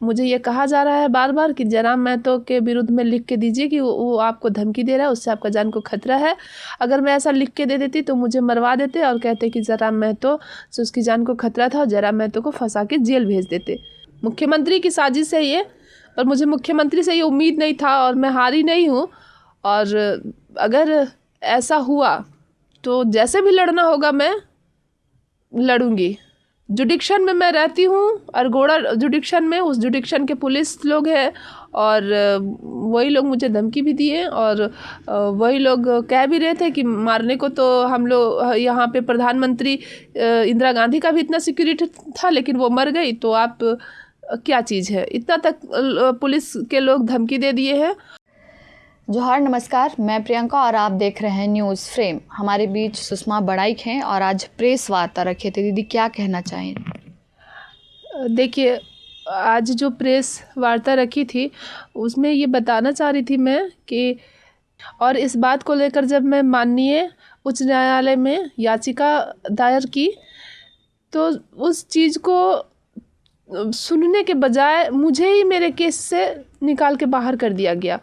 मुझे ये कहा जा रहा है बार बार कि जयराम महतो के विरुद्ध में लिख के दीजिए कि वो आपको धमकी दे रहा है, उससे आपका जान को खतरा है। अगर मैं ऐसा लिख के दे देती तो मुझे मरवा देते और कहते कि जयराम महतो से उसकी जान को खतरा था और जयराम महतो को फंसा के जेल भेज देते। मुख्यमंत्री की साजिश है ये, पर मुझे मुख्यमंत्री से ये उम्मीद नहीं था और मैं हारी नहीं हूँ। और अगर ऐसा हुआ तो जैसे भी लड़ना होगा मैं लड़ूंगी। जुडिक्शन में मैं रहती हूँ, अरगोड़ा जुडिक्शन में, उस जुडिक्शन के पुलिस लोग हैं और वही लोग मुझे धमकी भी दिए और वही लोग कह भी रहे थे कि मारने को तो हम लोग यहाँ पे प्रधानमंत्री इंदिरा गांधी का भी इतना सिक्योरिटी था लेकिन वो मर गई, तो आप क्या चीज़ है, इतना तक पुलिस के लोग धमकी दे दिए हैं। जोहार, नमस्कार, मैं प्रियंका और आप देख रहे हैं न्यूज़ फ्रेम। हमारे बीच सुषमा बड़ाइक हैं और आज प्रेस वार्ता रखे थे। दीदी क्या कहना चाहें? देखिए, आज जो प्रेस वार्ता रखी थी उसमें ये बताना चाह रही थी मैं कि, और इस बात को लेकर जब मैं माननीय उच्च न्यायालय में याचिका दायर की तो उस चीज़ को सुनने के बजाय मुझे ही मेरे केस से निकाल के बाहर कर दिया गया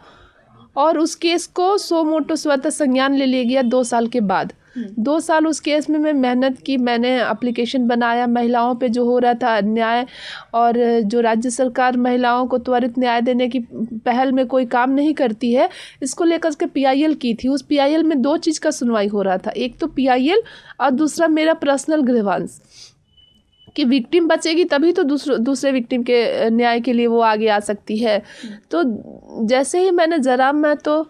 और उस केस को सो मोटो स्वतः संज्ञान ले लिया गया 2 साल के बाद। 2 साल उस केस में मैं मेहनत की, मैंने एप्लीकेशन बनाया, महिलाओं पे जो हो रहा था अन्याय और जो राज्य सरकार महिलाओं को त्वरित न्याय देने की पहल में कोई काम नहीं करती है, इसको लेकर के PIL की थी। उस PIL में 2 चीज़ का सुनवाई हो रहा था, एक तो PIL और दूसरा मेरा पर्सनल ग्रीवांस कि विक्टिम बचेगी तभी तो दूसरे विक्टिम के न्याय के लिए वो आगे आ सकती है। तो जैसे ही मैंने जयराम महतो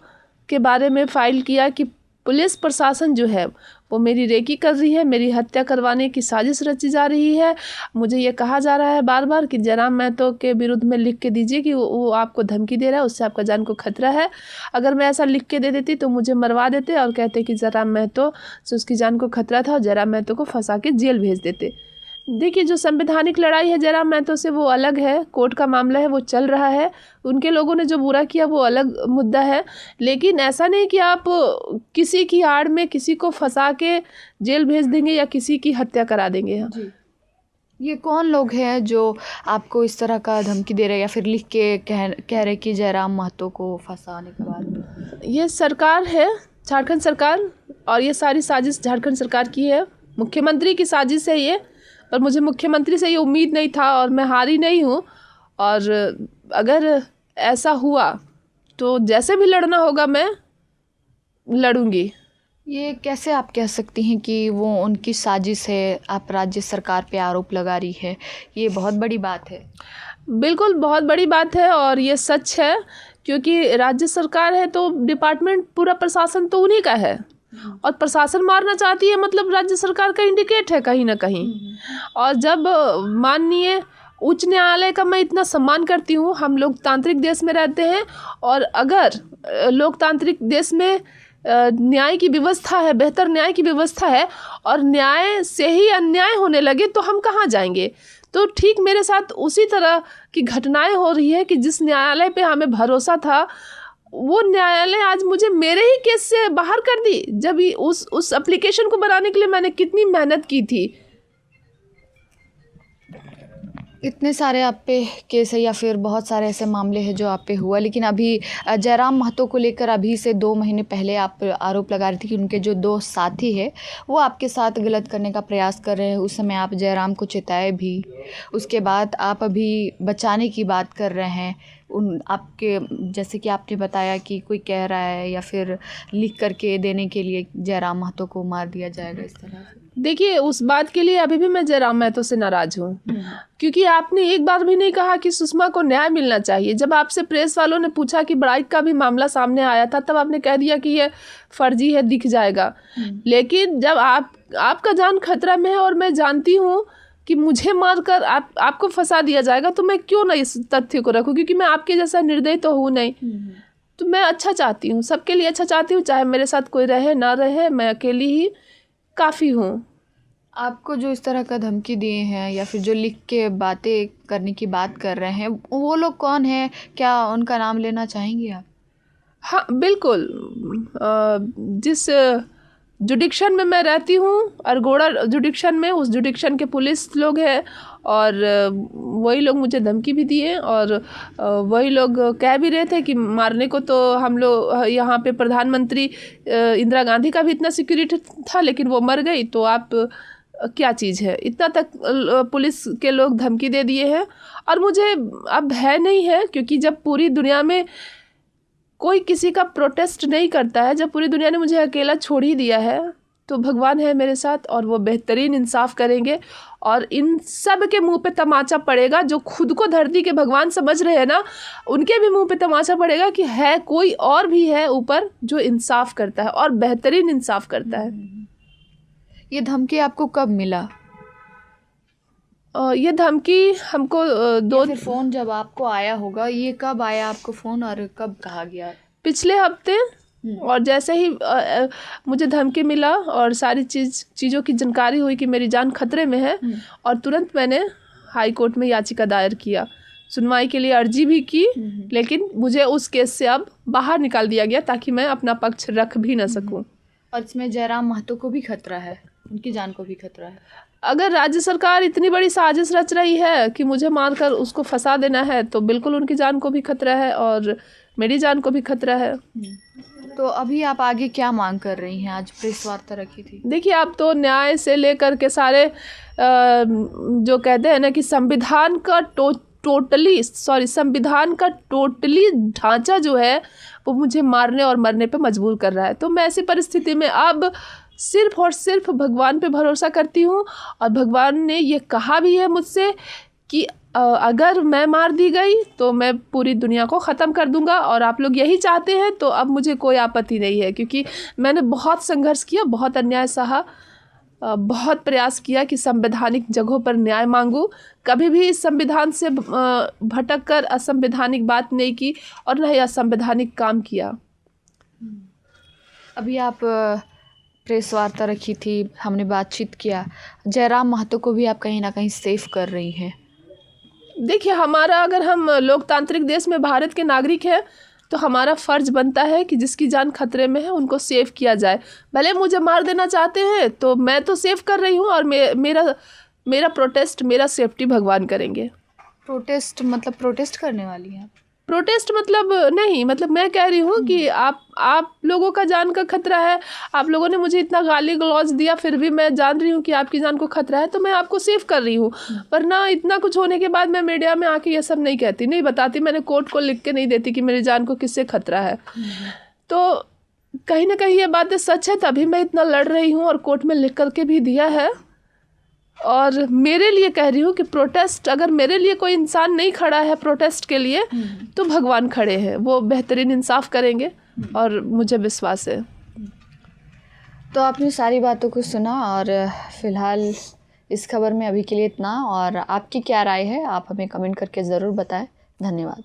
के बारे में फाइल किया कि पुलिस प्रशासन जो है वो मेरी रेकी कर रही है, मेरी हत्या करवाने की साजिश रची जा रही है, मुझे ये कहा जा रहा है बार बार कि जयराम महतो के विरुद्ध में लिख के दीजिए कि वो आपको धमकी दे रहा है, उससे आपका जान को खतरा है। अगर मैं ऐसा लिख के दे देती तो मुझे मरवा देते और कहते कि जयराम महतो से उसकी जान को खतरा था और जयराम महतो को फंसा के जेल भेज देते। देखिए, जो संवैधानिक लड़ाई है जयराम महतो से वो अलग है, कोर्ट का मामला है, वो चल रहा है, उनके लोगों ने जो बुरा किया वो अलग मुद्दा है। लेकिन ऐसा नहीं कि आप किसी की आड़ में किसी को फंसा के जेल भेज देंगे या किसी की हत्या करा देंगे। जी, ये कौन लोग हैं जो आपको इस तरह का धमकी दे रहे हैं या फिर लिख के कह रहे कि जयराम महतो को फंसाने के बाद? ये सरकार है, झारखंड सरकार, और ये सारी साजिश झारखंड सरकार की है, मुख्यमंत्री की साजिश है ये, पर मुझे मुख्यमंत्री से ये उम्मीद नहीं था और मैं हारी नहीं हूँ। और अगर ऐसा हुआ तो जैसे भी लड़ना होगा मैं लड़ूंगी। ये कैसे आप कह सकती हैं कि वो उनकी साजिश है? आप राज्य सरकार पे आरोप लगा रही है, ये बहुत बड़ी बात है। बिल्कुल बहुत बड़ी बात है और ये सच है, क्योंकि राज्य सरकार है तो डिपार्टमेंट, पूरा प्रशासन तो उन्हीं का है और प्रशासन मारना चाहती है, मतलब राज्य सरकार का इंडिकेट है कहीं ना कहीं। और जब माननीय उच्च न्यायालय का मैं इतना सम्मान करती हूँ, हम लोकतांत्रिक देश में रहते हैं और अगर लोकतांत्रिक देश में न्याय की व्यवस्था है, बेहतर न्याय की व्यवस्था है और न्याय से ही अन्याय होने लगे तो हम कहाँ जाएंगे। तो ठीक मेरे साथ उसी तरह की घटनाएं हो रही है कि जिस न्यायालय पे हमें भरोसा था वो न्यायालय आज मुझे मेरे ही केस से बाहर कर दी, जब उस एप्लीकेशन को बनाने के लिए मैंने कितनी मेहनत की थी। इतने सारे आप पे केस है या फिर बहुत सारे ऐसे मामले हैं जो आप पे हुआ, लेकिन अभी जयराम महतो को लेकर अभी से 2 महीने पहले आप आरोप लगा रही थी कि उनके जो 2 साथी है वो आपके साथ गलत करने का प्रयास कर रहे हैं। उस समय आप जयराम को चिताए भी, उसके बाद आप अभी बचाने की बात कर रहे हैं। उन आपके, जैसे कि आपने बताया कि कोई कह रहा है या फिर लिख करके देने के लिए जयराम महतो को मार दिया जाएगा, इस तरह से। देखिए, उस बात के लिए अभी भी मैं जयराम महतो से नाराज हूँ, क्योंकि आपने एक बार भी नहीं कहा कि सुषमा को न्याय मिलना चाहिए। जब आपसे प्रेस वालों ने पूछा कि बड़ाइक का भी मामला सामने आया था तब आपने कह दिया कि ये फर्जी है, दिख जाएगा। लेकिन जब आपका जान खतरा में है और मैं जानती हूँ कि मुझे मारकर आपको फंसा दिया जाएगा, तो मैं क्यों ना इस तथ्य को रखूँ, क्योंकि मैं आपके जैसा निर्दयी तो हूँ नहीं। तो मैं अच्छा चाहती हूँ, सबके लिए अच्छा चाहती हूँ, चाहे मेरे साथ कोई रहे ना रहे, मैं अकेली ही काफ़ी हूँ। आपको जो इस तरह का धमकी दिए हैं या फिर जो लिख के बातें करने की बात कर रहे हैं, वो लोग कौन हैं? क्या उनका नाम लेना चाहेंगी आप? हाँ बिल्कुल, जिस जुडिक्शन में मैं रहती हूँ, अरगोड़ा जुडिक्शन में। उस जुडिक्शन के पुलिस लोग हैं और वही लोग मुझे धमकी भी दिए और वही लोग कह भी रहे थे कि मारने को तो हम लोग यहाँ पे प्रधानमंत्री इंदिरा गांधी का भी इतना सिक्योरिटी था, लेकिन वो मर गई तो आप क्या चीज़ है, इतना तक पुलिस के लोग धमकी दे दिए हैं। और मुझे अब भय नहीं है, क्योंकि जब पूरी दुनिया में कोई किसी का प्रोटेस्ट नहीं करता है, जब पूरी दुनिया ने मुझे अकेला छोड़ ही दिया है, तो भगवान है मेरे साथ और वो बेहतरीन इंसाफ करेंगे और इन सब के मुंह पे तमाचा पड़ेगा। जो खुद को धरती के भगवान समझ रहे हैं ना, उनके भी मुंह पे तमाचा पड़ेगा कि है कोई और भी है ऊपर जो इंसाफ करता है और बेहतरीन इंसाफ करता है। ये धमकी आपको कब मिला? ये धमकी हमको फिर फ़ोन जब आपको आया होगा, ये कब आया आपको फ़ोन और कब कहा गया? पिछले हफ्ते। और जैसे ही मुझे धमकी मिला और सारी चीज़ों की जानकारी हुई कि मेरी जान खतरे में है, और तुरंत मैंने हाई कोर्ट में याचिका दायर किया, सुनवाई के लिए अर्जी भी की, लेकिन मुझे उस केस से अब बाहर निकाल दिया गया ताकि मैं अपना पक्ष रख भी ना सकूं। और इसमें जयराम महतो को भी खतरा है, उनकी जान को भी खतरा है। अगर राज्य सरकार इतनी बड़ी साजिश रच रही है कि मुझे मारकर उसको फंसा देना है, तो बिल्कुल उनकी जान को भी खतरा है और मेरी जान को भी खतरा है। तो अभी आप आगे क्या मांग कर रही हैं? आज प्रेस वार्ता रखी थी। देखिए, आप तो न्याय से लेकर के सारे जो कहते हैं ना कि संविधान का टोटली ढांचा जो है वो मुझे मारने और मरने पे मजबूर कर रहा है। तो मैं ऐसी परिस्थिति में अब सिर्फ और सिर्फ भगवान पे भरोसा करती हूँ, और भगवान ने ये कहा भी है मुझसे कि अगर मैं मार दी गई तो मैं पूरी दुनिया को ख़त्म कर दूंगा, और आप लोग यही चाहते हैं तो अब मुझे कोई आपत्ति नहीं है, क्योंकि मैंने बहुत संघर्ष किया, बहुत अन्याय सहा, बहुत प्रयास किया कि संवैधानिक जगहों पर न्याय मांगूं। कभी भी इस संविधान से भटक कर असंवैधानिक बात नहीं की और न ही असंवैधानिक काम किया। अभी आप प्रेस वार्ता रखी थी, हमने बातचीत किया, जयराम महतो को भी आप कहीं ना कहीं सेफ कर रही हैं। देखिए, हमारा, अगर हम लोकतांत्रिक देश में भारत के नागरिक हैं तो हमारा फ़र्ज बनता है कि जिसकी जान खतरे में है उनको सेव किया जाए। भले मुझे मार देना चाहते हैं तो मैं तो सेव कर रही हूँ, और मेरा प्रोटेस्ट, मेरा सेफ्टी भगवान करेंगे। प्रोटेस्ट मतलब प्रोटेस्ट करने वाली हैं? प्रोटेस्ट मतलब नहीं, मतलब मैं कह रही हूँ कि आप लोगों का जान का खतरा है, आप लोगों ने मुझे इतना गाली गलौज दिया, फिर भी मैं जान रही हूँ कि आपकी जान को खतरा है, तो मैं आपको सेव कर रही हूँ। वरना इतना कुछ होने के बाद मैं मीडिया में आके ये सब नहीं कहती, नहीं बताती, मैंने कोर्ट को लिख के नहीं देती कि मेरी जान को किससे खतरा है। तो कहीं ना कहीं ये बातें सच है, तभी मैं इतना लड़ रही हूँ और कोर्ट में लिख करके भी दिया है। और मेरे लिए कह रही हूँ कि प्रोटेस्ट, अगर मेरे लिए कोई इंसान नहीं खड़ा है प्रोटेस्ट के लिए, तो भगवान खड़े हैं, वो बेहतरीन इंसाफ करेंगे और मुझे विश्वास है। तो आपने सारी बातों को सुना, और फ़िलहाल इस खबर में अभी के लिए इतना। और आपकी क्या राय है आप हमें कमेंट करके ज़रूर बताएं। धन्यवाद।